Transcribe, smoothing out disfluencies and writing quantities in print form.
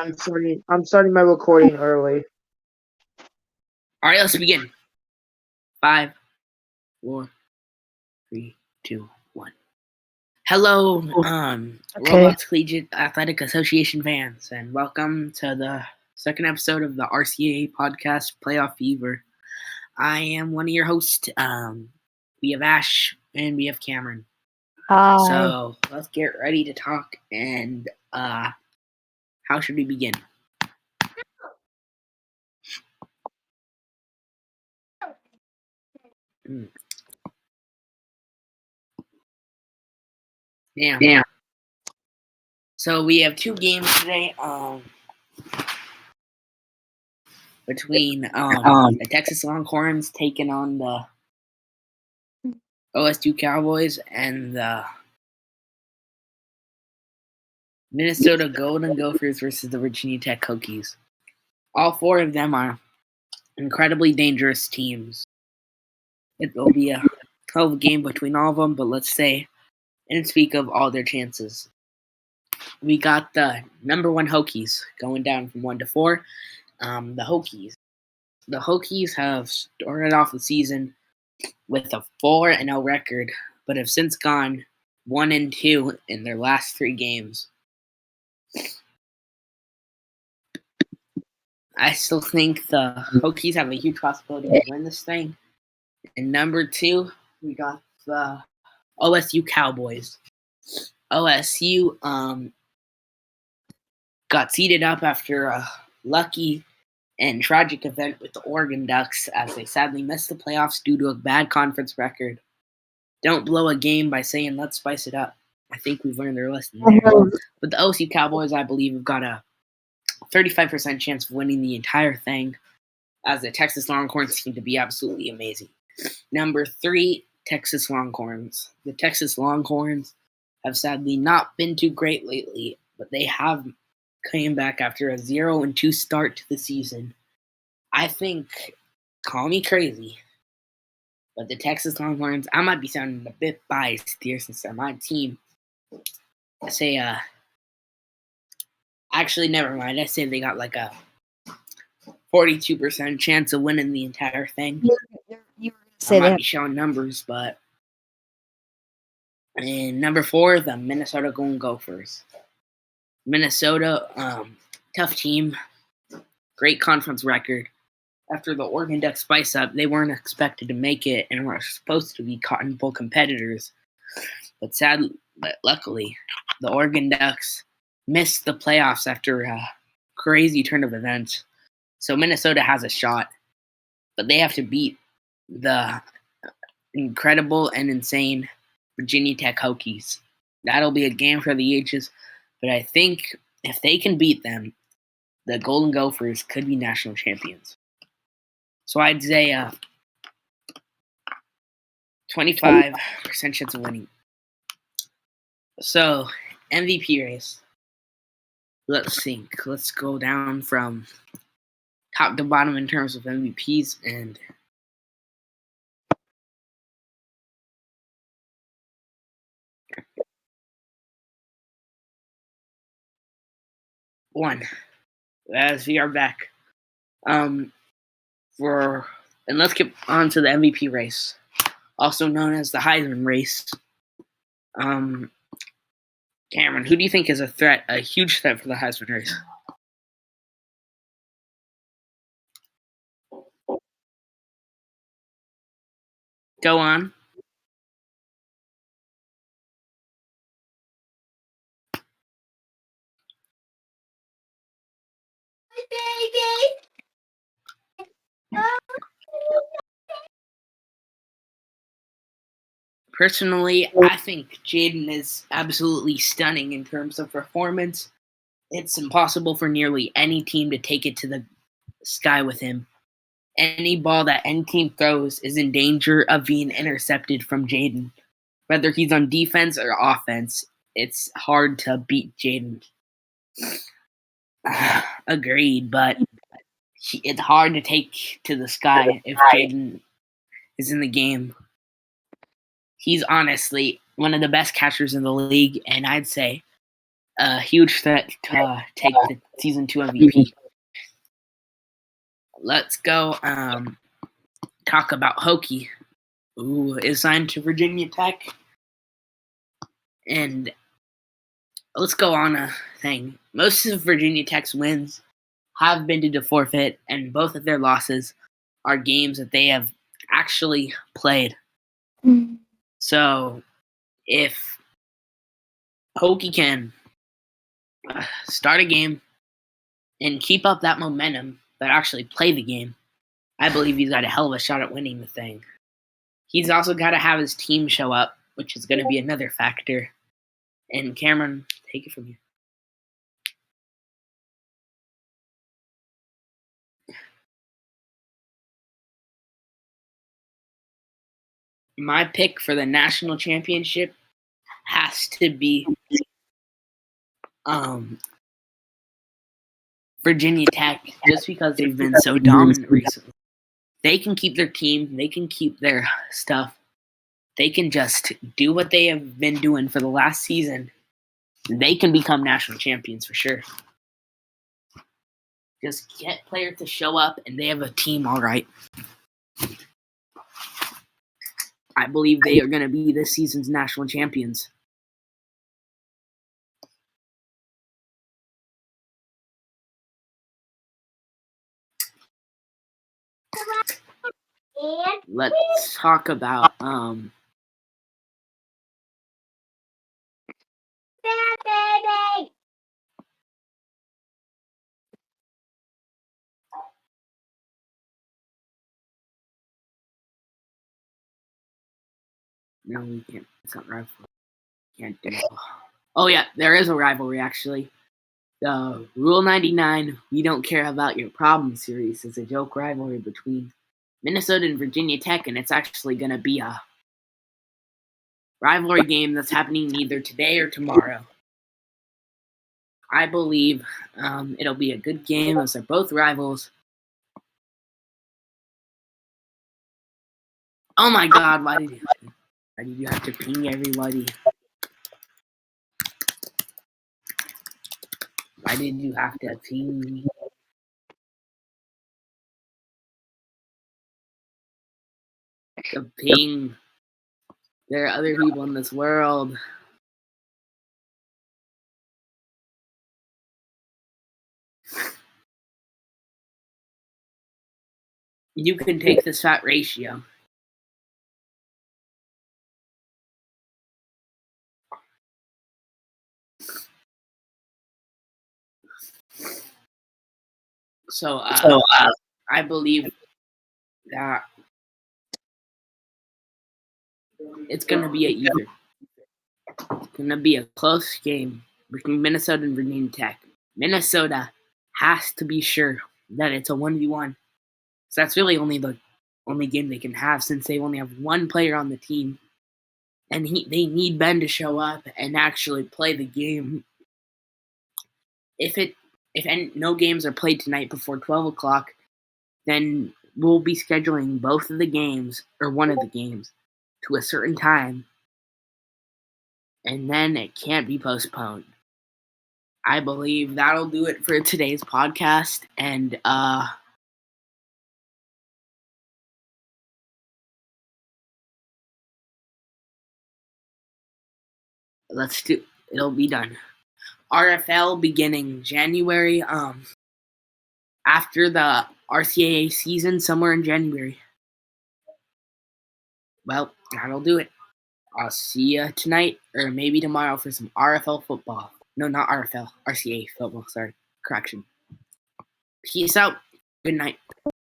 I'm starting my recording early. All right, let's begin. 5, 4, 3, 2, 1. Hello, Roblox Collegiate Athletic Association fans, and welcome to the second episode of the RCAA Podcast Playoff Fever. I am one of your hosts. We have Ash and we have Cameron. Hi. So let's get ready to talk. And how should we begin? Damn. So we have two games today. Between the Texas Longhorns taking on the OSU Cowboys and the Minnesota Golden Gophers versus the Virginia Tech Hokies. All four of them are incredibly dangerous teams. It will be a hell of a game between all of them, but let's say and speak of all their chances. We got the number one Hokies going down from 1 to 4. The Hokies have started off the season with a 4-0 record, but have since gone 1-2 in their last 3 games. I still think the Hokies have a huge possibility to win this thing. And number 2, we got the OSU Cowboys. OSU got seeded up after a lucky and tragic event with the Oregon Ducks as they sadly missed the playoffs due to a bad conference record. Don't blow a game by saying, let's spice it up. I think we've learned their lesson there. But the OSU Cowboys, I believe, have got a 35% chance of winning the entire thing, as the Texas Longhorns seem to be absolutely amazing. Number 3, Texas Longhorns. The Texas Longhorns have sadly not been too great lately, but they have came back after a 0-2 start to the season. I think, call me crazy, but the Texas Longhorns, I might be sounding a bit biased here since they're my team. I say, actually, never mind. I say they got like a 42% chance of winning the entire thing. I might be showing numbers, but. And number 4, the Minnesota Golden Gophers. Minnesota, tough team, great conference record. After the Oregon Ducks spice up, they weren't expected to make it and were supposed to be Cotton Bowl competitors. But luckily, the Oregon Ducks missed the playoffs after a crazy turn of events. So Minnesota has a shot, but they have to beat the incredible and insane Virginia Tech Hokies. That'll be a game for the ages, but I think if they can beat them, the Golden Gophers could be national champions. So I'd say 25% chance of winning. So, MVP race. Let's think. Let's go down from top to bottom in terms of MVPs and one. As we are back. And let's get on to the MVP race, also known as the Heisman race. Cameron, who do you think is a huge threat for the Heisman race? Go on. Personally, I think Jaden is absolutely stunning in terms of performance. It's impossible for nearly any team to take it to the sky with him. Any ball that any team throws is in danger of being intercepted from Jaden. Whether he's on defense or offense, it's hard to beat Jaden. Agreed, but it's hard to take to the sky if Jaden is in the game. He's honestly one of the best catchers in the league, and I'd say a huge threat to take the Season 2 MVP. Let's go talk about Hokie, who is signed to Virginia Tech. And let's go on a thing. Most of Virginia Tech's wins have been due to forfeit, and both of their losses are games that they have actually played. So if Hokie can start a game and keep up that momentum, but actually play the game, I believe he's got a hell of a shot at winning the thing. He's also got to have his team show up, which is going to be another factor. And Cameron, take it from here. My pick for the national championship has to be Virginia Tech, just because they've been so dominant recently. They can keep their team. They can keep their stuff. They can just do what they have been doing for the last season. They can become national champions for sure. Just get players to show up, and they have a team all right. I believe they are going to be this season's national champions. Let's talk about no, we can't. It's not rivalry. Can't do it. Oh yeah, there is a rivalry actually. The Rule 99, we don't care about your problem series is a joke rivalry between Minnesota and Virginia Tech, and it's actually going to be a rivalry game that's happening either today or tomorrow. I believe it'll be a good game as they're both rivals. Oh my God! Why did you have to ping everybody? Why did you have to ping me? To ping. There are other people in this world. You can take this fat ratio. So I believe that it's going to be it's going to be a close game between Minnesota and Virginia Tech. Minnesota has to be sure that it's a 1v1. So that's really only the only game they can have since they only have one player on the team. And they need Ben to show up and actually play the game. If no games are played tonight before 12 o'clock, then we'll be scheduling both of the games, or one of the games, to a certain time. And then it can't be postponed. I believe that'll do it for today's podcast. And it'll be done. RFL beginning January, after the RCAA season, somewhere in January. Well, that'll do it. I'll see you tonight, or maybe tomorrow, for some RFL football. No, not RFL, RCAA football, sorry. Correction. Peace out. Good night.